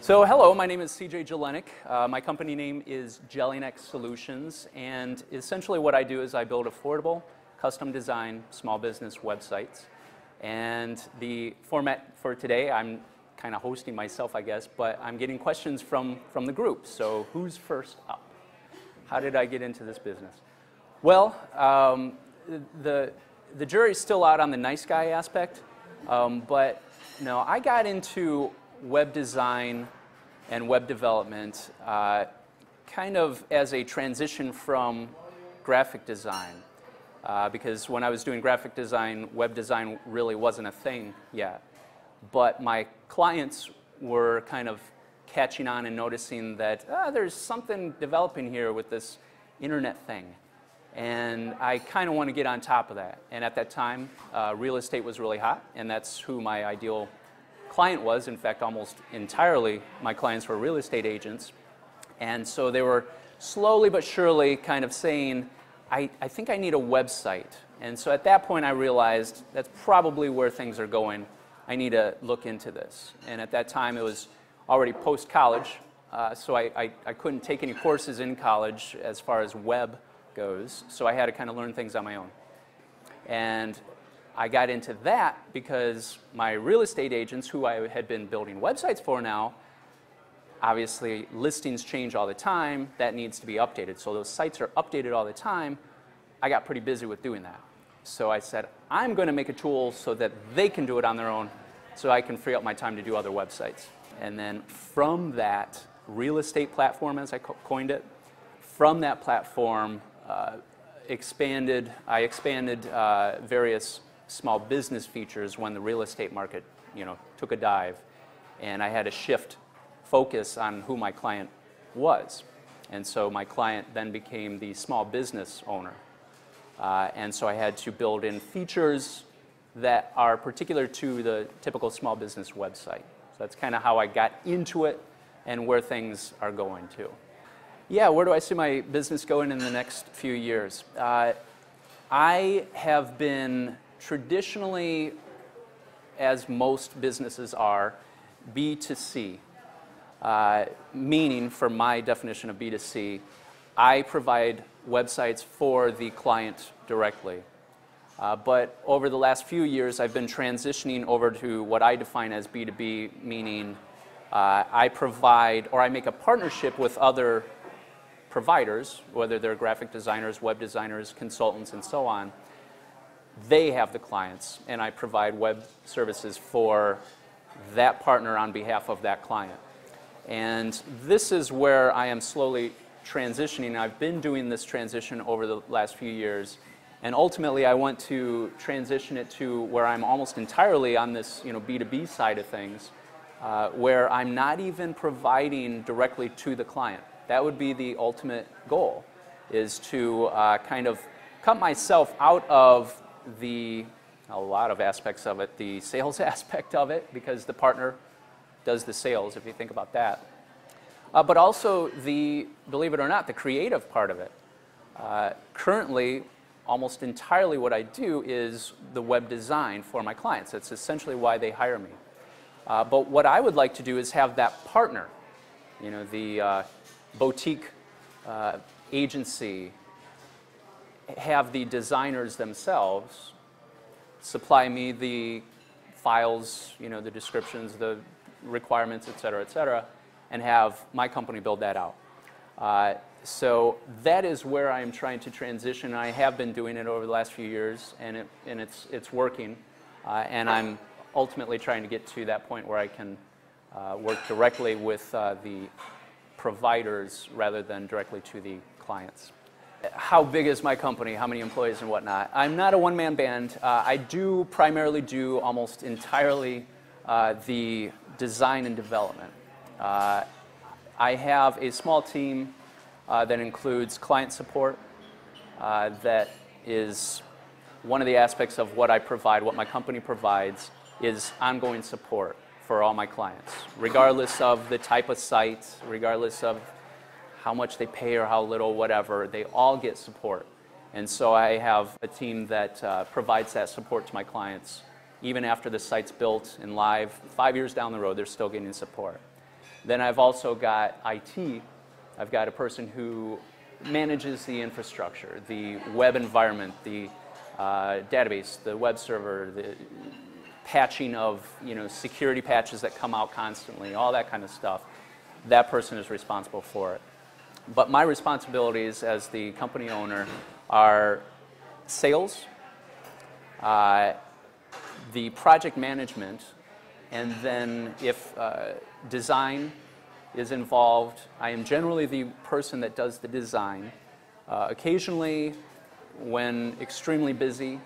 So hello, my name is Jelinek. My company name is Jelinek Solutions, and essentially what I do is I build affordable, custom design small business websites. And the format for today, I'm kind of hosting myself, I guess, but I'm getting questions from the group. So who's first up? How did I get into this business? Well, the jury's still out on the nice guy aspect, but no, I got into web design and web development kind of as a transition from graphic design, because when I was doing graphic design, web design really wasn't a thing yet. But my clients were kind of catching on and noticing that there's something developing here with this internet thing. And I kind of want to get on top of that. And at that time, real estate was really hot, and that's who my ideal client was. In fact, almost entirely my clients were real estate agents. And so they were slowly but surely kind of saying, I think I need a website. And so at that point I realized that's probably where things are going. I need to look into this. And at that time it was already post-college, so I couldn't take any courses in college as far as web goes, so I had to kind of learn things on my own. And I got into that because my real estate agents, who I had been building websites for now, obviously listings change all the time. That needs to be updated. So those sites are updated all the time. I got pretty busy with doing that. So I said, I'm going to make a tool so that they can do it on their own, so I can free up my time to do other websites. And then from that real estate platform, as I coined it, from that platform, I expanded various small business features when the real estate market, took a dive, and I had to shift focus on who my client was. And so my client then became the small business owner. And so I had to build in features that are particular to the typical small business website. So that's kind of how I got into it and where things are going to. Yeah, where do I see my business going in the next few years? I have been traditionally, as most businesses are, B2C, meaning for my definition of B2C, I provide websites for the client directly. But over the last few years, I've been transitioning over to what I define as B2B, meaning I provide, or I make a partnership with other providers, whether they're graphic designers, web designers, consultants, and so on. They have the clients, and I provide web services for that partner on behalf of that client. And this is where I am slowly transitioning. I've been doing this transition over the last few years, and ultimately I want to transition it to where I'm almost entirely on this B2B side of things, where I'm not even providing directly to the client. That would be the ultimate goal, is to kind of cut myself out of a lot of aspects of it, the sales aspect of it, because the partner does the sales, if you think about that. But also believe it or not, the creative part of it. Currently, almost entirely what I do is the web design for my clients. That's essentially why they hire me. But what I would like to do is have that partner, the boutique agency, have the designers themselves supply me the files, the descriptions, the requirements, et cetera, and have my company build that out. So that is where I am trying to transition. I have been doing it over the last few years, and it's working. And I'm ultimately trying to get to that point where I can work directly with the providers rather than directly to the clients. How big is my company? How many employees and whatnot? I'm not a one-man band. I do primarily do almost entirely the design and development. I have a small team that includes client support. That is one of the aspects of what I provide, what my company provides, is ongoing support for all my clients, regardless of the type of site, regardless of how much they pay or how little, whatever, they all get support. And so I have a team that provides that support to my clients. Even after the site's built and live, 5 years down the road, they're still getting support. Then I've also got IT. I've got a person who manages the infrastructure, the web environment, the database, the web server, the patching of security patches that come out constantly, all that kind of stuff. That person is responsible for it. But my responsibilities as the company owner are sales, the project management, and then if design is involved, I am generally the person that does the design. Occasionally, when extremely busy,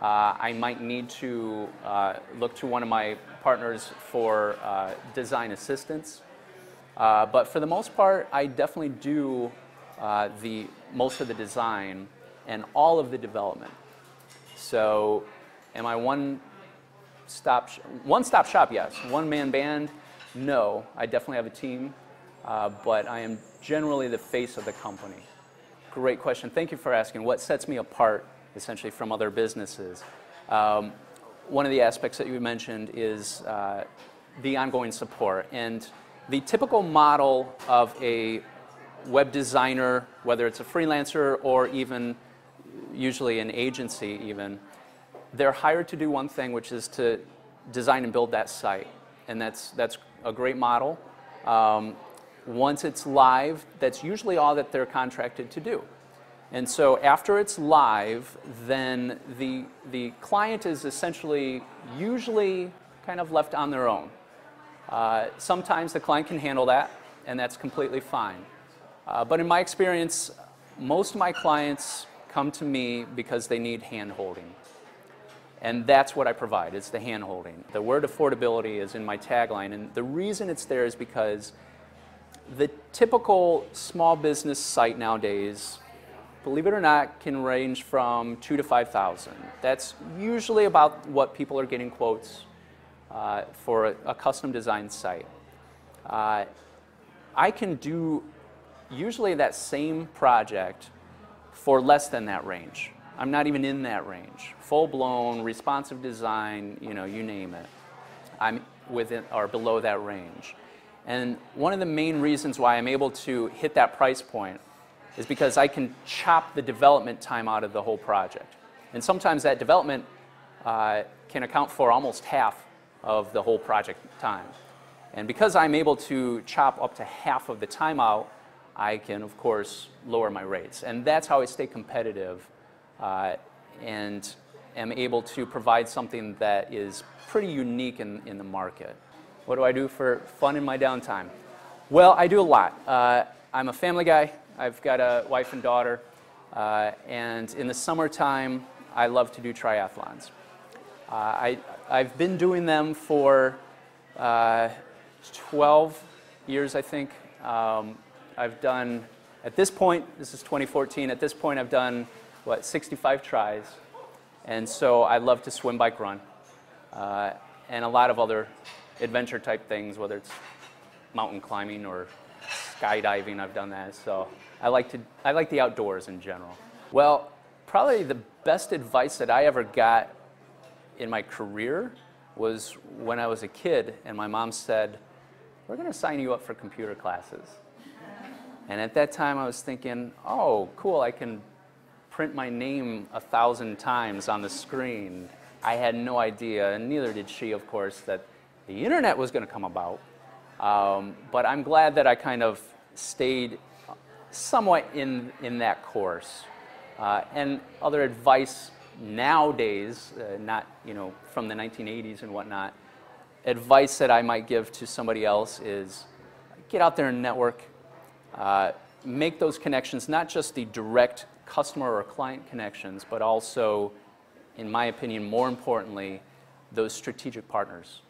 I might need to look to one of my partners for design assistance. But for the most part, I definitely do most of the design and all of the development. So am I one-stop shop? Yes. One-man band? No. I definitely have a team, but I am generally the face of the company. Great question. Thank you for asking. What sets me apart, essentially, from other businesses? One of the aspects that you mentioned is the ongoing support. And the typical model of a web designer, whether it's a freelancer or even usually an agency even, they're hired to do one thing, which is to design and build that site. And that's a great model. Once it's live, that's usually all that they're contracted to do. And so after it's live, then the client is essentially usually kind of left on their own. Sometimes the client can handle that, and that's completely fine. But in my experience, most of my clients come to me because they need hand-holding. And that's what I provide, it's the hand-holding. The word affordability is in my tagline, and the reason it's there is because the typical small business site nowadays, believe it or not, can range from $2,000 to $5,000. That's usually about what people are getting quotes for a custom designed site. I can do usually that same project for less than that range. I'm not even in that range. Full-blown, responsive design, you name it. I'm within or below that range. And one of the main reasons why I'm able to hit that price point is because I can chop the development time out of the whole project. And sometimes that development can account for almost half of the whole project time. And because I'm able to chop up to half of the time out, I can, of course, lower my rates. And that's how I stay competitive and am able to provide something that is pretty unique in the market. What do I do for fun in my downtime? Well, I do a lot. I'm a family guy. I've got a wife and daughter. And in the summertime, I love to do triathlons. I've been doing them for 12 years, I think. I've done, at this point, this is 2014, at this point I've done, 65 tries. And so I love to swim, bike, run, and a lot of other adventure type things, whether it's mountain climbing or skydiving, I've done that. So I like the outdoors in general. Well, probably the best advice that I ever got in my career was when I was a kid and my mom said, "We're going to sign you up for computer classes." And at that time I was thinking, oh, cool, I can print my name 1,000 times on the screen. I had no idea, and neither did she, of course, that the internet was going to come about. But I'm glad that I kind of stayed somewhat in that course. And other advice nowadays, not from the 1980s and whatnot, advice that I might give to somebody else is get out there and network. Make those connections, not just the direct customer or client connections, but also, in my opinion, more importantly, those strategic partners.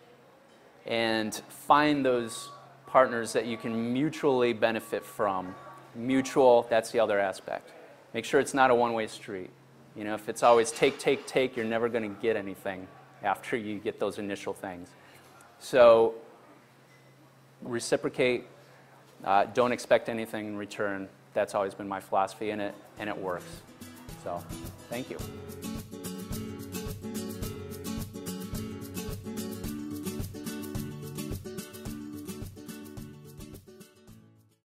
And find those partners that you can mutually benefit from. Mutual, that's the other aspect. Make sure it's not a one-way street. If it's always take, take, take, you're never going to get anything after you get those initial things. So reciprocate. Don't expect anything in return. That's always been my philosophy, and it works. So, thank you.